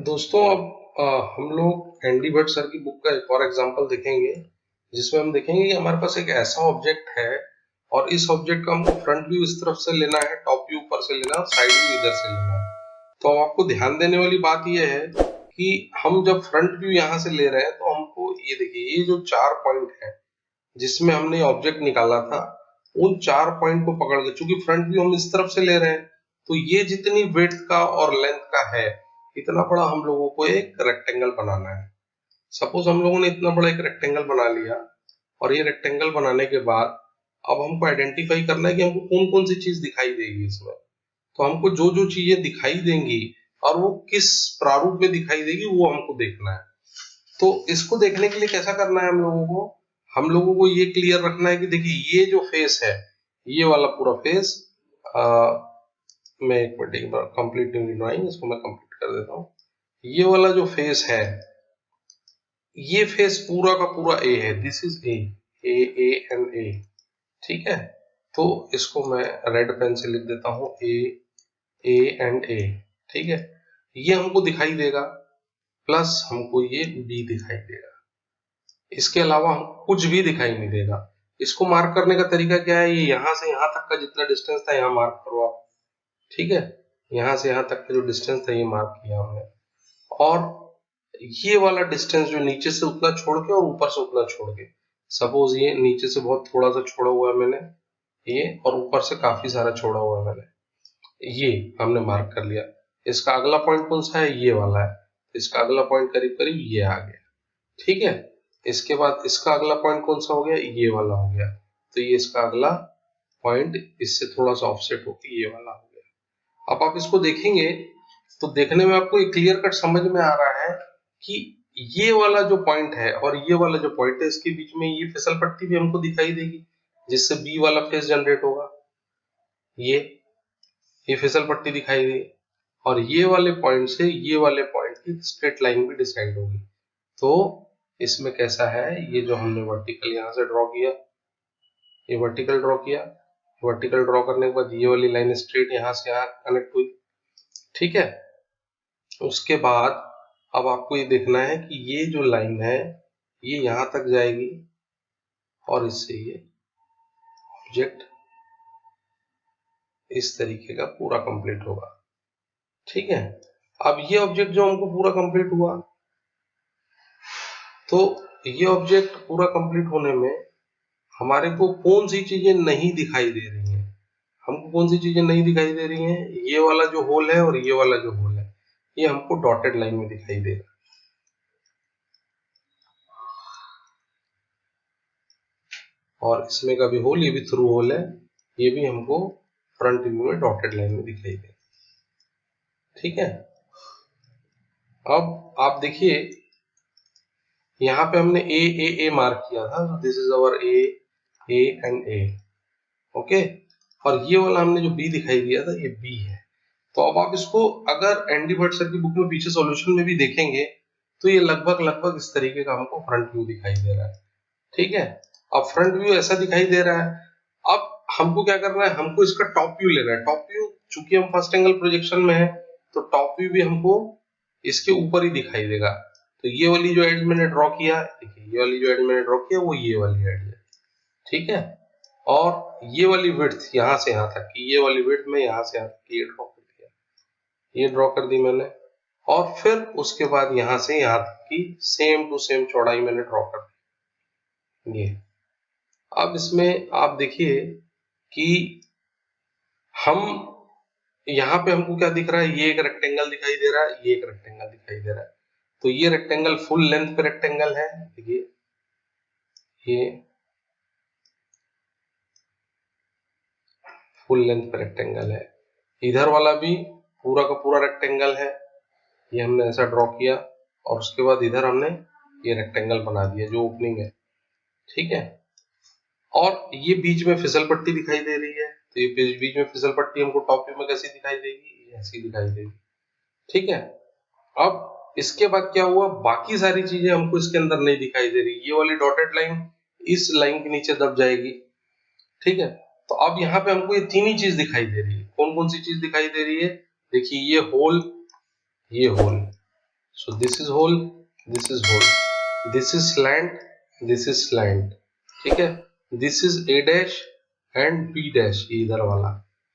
दोस्तों अब हम लोग एंडी भट्ट सर की बुक का एक और एग्जांपल देखेंगे जिसमें हम देखेंगे कि हमारे पास एक ऐसा ऑब्जेक्ट है और इस ऑब्जेक्ट का हमको फ्रंट व्यू इस तरफ से लेना है, टॉप व्यू ऊपर से लेना है और साइड व्यू इधर से लेना है। तो अब आपको ध्यान देने वाली बात यह है कि हम जब फ्रंट व्यू यहाँ से ले रहे हैं तो हमको ये देखिए, ये जो 4 पॉइंट है जिसमें हमने ऑब्जेक्ट निकाला था, उन 4 पॉइंट को पकड़ के, चूंकि फ्रंट व्यू हम इस तरफ से ले रहे हैं तो ये जितनी विड्थ का और लेंथ का है, इतना बड़ा हम लोगों को एक रेक्टेंगल बनाना है। सपोज हम लोगों ने इतना बड़ा एक रेक्टेंगल बना लिया और ये रेक्टेंगल बनाने के बाद अब हमको आइडेंटिफाई करना है कि हमको कौन कौन सी चीज दिखाई देगी इसमें। तो हमको जो जो चीजें दिखाई देंगी और वो किस प्रारूप में दिखाई देगी वो हमको देखना है। तो इसको देखने के लिए कैसा करना है, हम लोगों को ये क्लियर रखना है कि देखिए, ये जो फेस है, ये वाला पूरा फेस, मैं एक मिनट कंप्लीट ड्राइंग इसको मैं कंप्लीट कर देता हूँ। ये वाला जो फेस है, ये फेस पूरा का पूरा ए है। This is A, A and A, ठीक है। तो इसको मैं रेड पेन से लिख देता हूँ, ए एंड ए, ठीक है। ये हमको दिखाई देगा, प्लस हमको ये बी दिखाई देगा। इसके अलावा हम कुछ भी दिखाई नहीं देगा। इसको मार्क करने का तरीका क्या है, ये यहाँ से यहाँ तक का जितना डिस्टेंस था यहाँ मार्क करो आप, ठीक है। यहाँ से यहाँ तक का जो डिस्टेंस था ये मार्क किया हमने, और ये वाला डिस्टेंस जो नीचे से उतना छोड़ के और ऊपर से उतना छोड़ के, सपोज ये नीचे से बहुत थोड़ा सा छोड़ा हुआ है मैंने ये, और ऊपर से काफी सारा छोड़ा हुआ है मैंने, ये हमने मार्क कर लिया। इसका अगला पॉइंट कौन सा है, ये वाला है। इसका अगला पॉइंट करीब करीब ये आ गया, ठीक है। इसके बाद इसका अगला पॉइंट कौन सा हो गया, ये वाला हो गया। तो ये इसका अगला पॉइंट इससे थोड़ा सा ऑफसेट होकर ये वाला हो गया। अब आप इसको देखेंगे तो देखने में आपको एक क्लियर कट समझ में आ रहा है कि ये वाला जो पॉइंट है और ये वाला जो पॉइंट है, इसके बीच में ये फिसल पट्टी भी हमको दिखाई देगी जिससे बी वाला फेस जनरेट होगा। ये फिसल पट्टी दिखाई देगी और ये वाले पॉइंट से ये वाले पॉइंट की स्ट्रेट लाइन भी डिसाइड होगी। तो इसमें कैसा है, ये जो हमने वर्टिकल यहां से ड्रॉ किया, ये वर्टिकल ड्रॉ किया, वर्टिकल ड्रॉ करने के बाद ये वाली लाइन स्ट्रेट यहां से यहां कनेक्ट हुई, ठीक है। उसके बाद अब आपको ये देखना है कि ये जो लाइन है ये यहां तक जाएगी और इससे ये ऑब्जेक्ट इस तरीके का पूरा कंप्लीट होगा, ठीक है। अब ये ऑब्जेक्ट जो हमको पूरा कंप्लीट हुआ, तो ये ऑब्जेक्ट पूरा कंप्लीट होने में हमारे को कौन सी चीजें नहीं दिखाई दे रही हैं, हमको कौन सी चीजें नहीं दिखाई दे रही हैं, ये वाला जो होल है और ये वाला जो होल है, ये हमको डॉटेड लाइन में दिखाई दे रहा है। और इसमें का भी होल, ये भी थ्रू होल है, ये भी हमको फ्रंट व्यू में डॉटेड लाइन में दिखाई दे, ठीक है। अब आप देखिए, यहाँ पे हमने ए मार्क किया था, this is our A and A, okay. और ये वाला हमने जो बी दिखाई दिया था, ये बी है। तो अब आप इसको अगर एंडी भट्ट सर की बुक में पीछे सॉल्यूशन में भी देखेंगे तो ये लगभग इस तरीके का हमको फ्रंट व्यू दिखाई दे रहा है, ठीक है। अब फ्रंट व्यू ऐसा दिखाई दे रहा है। अब हमको क्या करना है, हमको इसका टॉप व्यू लेना है। टॉप व्यू, चूंकि हम फर्स्ट एंगल प्रोजेक्शन में है तो टॉप व्यू भी हमको इसके ऊपर ही दिखाई देगा। तो ये वाली जो एज मैंने ड्रॉ किया, देखिए ये वाली जो एज मैंने ड्रॉ किया वो ये वाली एज है, ठीक है। और ये वाली विड्थ यहाँ से यहाँ तक की, ये वाली विड्थ में यहाँ से यहाँ तक ये ड्रॉ कर दिया, ये ड्रॉ कर दी मैंने। और फिर उसके बाद यहाँ से यहाँ तक की सेम टू सेम चौड़ाई मैंने ड्रॉ कर दी, ये। अब इसमें आप देखिए कि हम यहाँ पे हमको क्या दिख रहा है, ये एक रेक्टेंगल दिखाई दे रहा है, ये एक रेक्टेंगल दिखाई दे रहा है। तो ये रेक्टेंगल फुल लेंथ पे रेक्टेंगल है, देखिए ये फुल लेंथ पे रेक्टेंगल है। इधर वाला भी पूरा का पूरा रेक्टेंगल है, ये हमने ऐसा ड्रॉ किया और उसके बाद इधर हमने ये रेक्टेंगल बना दिया जो ओपनिंग है, ठीक है। और ये बीच में फिसल पट्टी दिखाई दे रही है, तो ये बीच में फिसल पट्टी हमको टॉप व्यू में कैसी दिखाई देगी, ऐसी दिखाई देगी, ठीक है। अब इसके बाद क्या हुआ, बाकी सारी चीजें हमको इसके अंदर नहीं दिखाई दे रही। ये वाली डॉटेड लाइन इस लाइन के नीचे दब जाएगी, ठीक है। तो अब यहाँ पे हमको ये तीन ही चीज दिखाई दे रही है। कौन कौन सी चीज दिखाई दे रही है, देखिए ये होल, ये whole, So this is whole, this is whole, this is slant, this is slant, ठीक है. This is A dash and B dash, ये इधर वाला.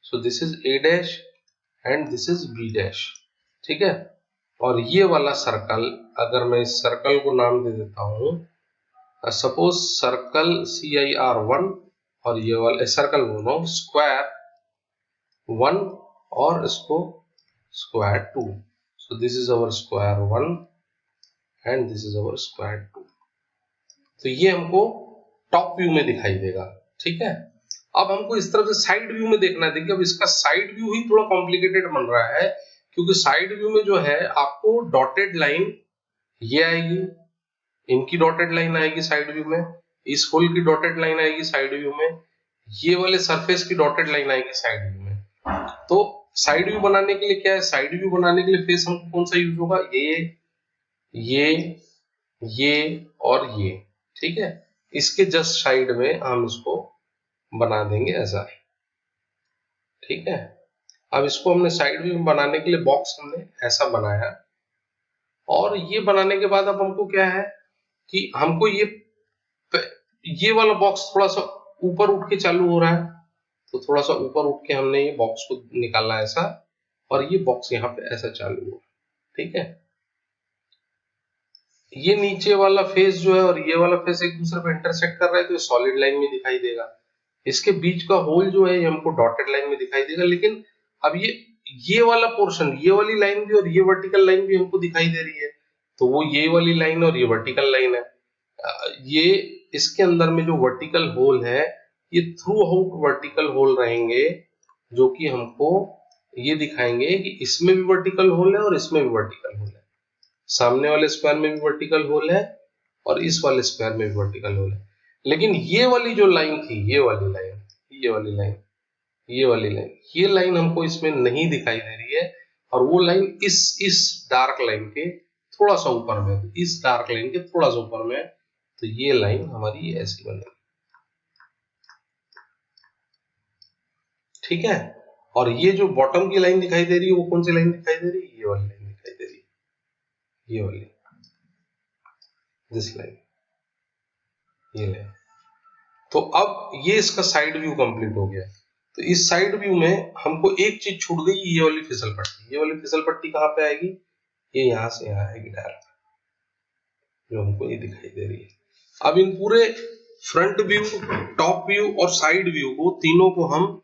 So this is A dash and this is B dash, ठीक है. और ये वाला सर्कल, अगर मैं इस सर्कल को नाम दे देता हूँ, सपोज सर्कल CIR1, और ये वाला सर्कल बोल रहा हूँ स्क्वायर 1 और इसको square 2. So this is our square 1 and this is our square 2. तो ये हमको टॉप व्यू में दिखाई देगा, ठीक है. अब हमको इस तरफ से साइड व्यू में देखना है. देखिए अब इसका साइड व्यू ही थोड़ा कॉम्प्लिकेटेड बन रहा है, क्योंकि साइड व्यू में जो है आपको डॉटेड लाइन ये आएगी, इनकी डॉटेड लाइन आएगी साइड व्यू में, इस होल की डॉटेड लाइन आएगी साइड व्यू में, ये वाले सरफेस की डॉटेड लाइन आएगी साइड व्यू में. तो साइड व्यू बनाने के लिए क्या है, साइड व्यू बनाने के लिए फेस हमको कौन सा यूज होगा, ये और ये, ठीक है. इसके जस्ट साइड में हम इसको बना देंगे ऐसा, ठीक है. अब इसको हमने साइड व्यू में बनाने के लिए बॉक्स हमने ऐसा बनाया, और ये बनाने के बाद अब हमको क्या है कि हमको ये वाला बॉक्स थोड़ा सा ऊपर उठ के चालू हो रहा है, तो थोड़ा सा ऊपर उठ के हमने ये बॉक्स को निकाला ऐसा, और ये बॉक्स यहाँ पे ऐसा चालू हुआ, ठीक है. ये नीचे वाला फेस जो है और ये वाला फेस एक दूसरे पे इंटरसेक्ट कर रहा है, तो ये सॉलिड लाइन में दिखाई देगा. इसके बीच का होल जो है ये हमको डॉटेड लाइन में दिखाई देगा. लेकिन अब ये वाला पोर्शन, ये वाली लाइन भी और ये वर्टिकल लाइन भी हमको दिखाई दे रही है, तो वो ये वाली लाइन और ये वर्टिकल लाइन है. ये इसके अंदर में जो वर्टिकल होल है, ये थ्रू आउट वर्टिकल होल रहेंगे, जो कि हमको ये दिखाएंगे कि इसमें भी वर्टिकल होल है और इसमें भी वर्टिकल होल है. सामने वाले स्क्वायर में भी वर्टिकल होल है और इस वाले स्क्वायर में भी वर्टिकल होल है. लेकिन ये वाली जो लाइन थी, ये वाली लाइन, ये लाइन हमको इसमें नहीं दिखाई दे रही है, और वो लाइन इस डार्क लाइन के थोड़ा सा ऊपर में, इस डार्क लाइन के थोड़ा सा ऊपर में. तो ये लाइन हमारी ऐसी बनेगी, ठीक है. और ये जो बॉटम की लाइन दिखाई दे रही है, वो कौन सी लाइन दिखाई दे रही है, ये वाली लाइन दिखाई दे रही है, ये वाली, दिस लाइन, ये लाइन. तो अब ये इसका साइड व्यू कंप्लीट हो गया. तो इस साइड व्यू में हमको एक चीज छूट गई, ये वाली फिसल पट्टी. ये वाली फिसल पट्टी कहाँ पे आएगी, ये यहां से यहां आएगी डायरेक्ट, जो हमको ये दिखाई दे रही है. अब इन पूरे फ्रंट व्यू, टॉप व्यू और साइड व्यू को, तीनों को हम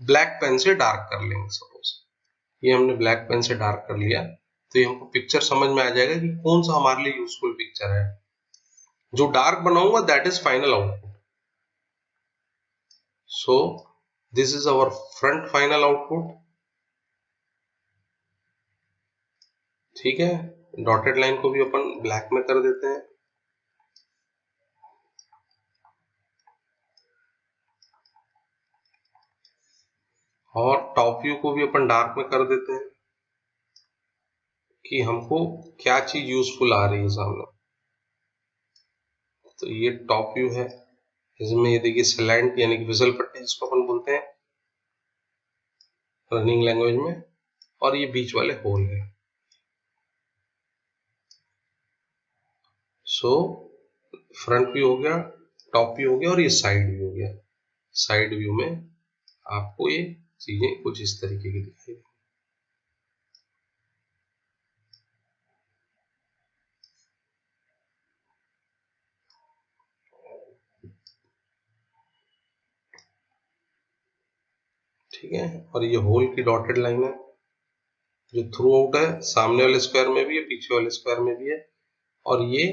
ब्लैक पेन से डार्क कर लेंगे. सपोज ये हमने ब्लैक पेन से डार्क कर लिया, तो ये हमको पिक्चर समझ में आ जाएगा कि कौन सा हमारे लिए यूजफुल पिक्चर है. जो डार्क बनाऊंगा that is final output. So this is our front final output, ठीक है. डॉटेड लाइन को भी अपन ब्लैक में कर देते हैं, और टॉप व्यू को भी अपन डार्क में कर देते हैं, कि हमको क्या चीज यूजफुल आ रही है सामने. तो ये टॉप व्यू है, इसमें ये देखिए स्लैंट यानी कि फिसल पट्टी जिसको अपन बोलते हैं रनिंग लैंग्वेज में, और ये बीच वाले होल है. सो फ्रंट व्यू हो गया, टॉप व्यू हो गया, और ये साइड व्यू हो गया. साइड व्यू में आपको ये चीजें कुछ इस तरीके की दिखाई देंगी. ठीक है. और ये होल की डॉटेड लाइन है जो थ्रू आउट है, सामने वाले स्क्वायर में भी है, पीछे वाले स्क्वायर में भी है, और ये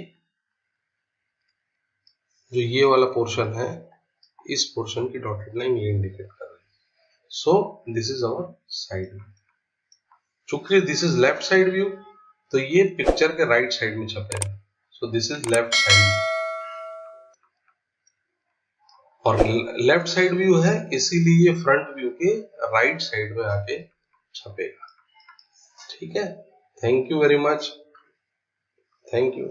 जो ये वाला पोर्शन है, इस पोर्शन की डॉटेड लाइन ये इंडिकेट कर रही है. So this is our side view. चूंकि this is left side view, तो ये पिक्चर के राइट साइड में छपेगा. So this is left side, और लेफ्ट साइड व्यू है, इसीलिए ये फ्रंट व्यू के राइट साइड में आके छपेगा. ठीक है. Thank you very much. Thank you.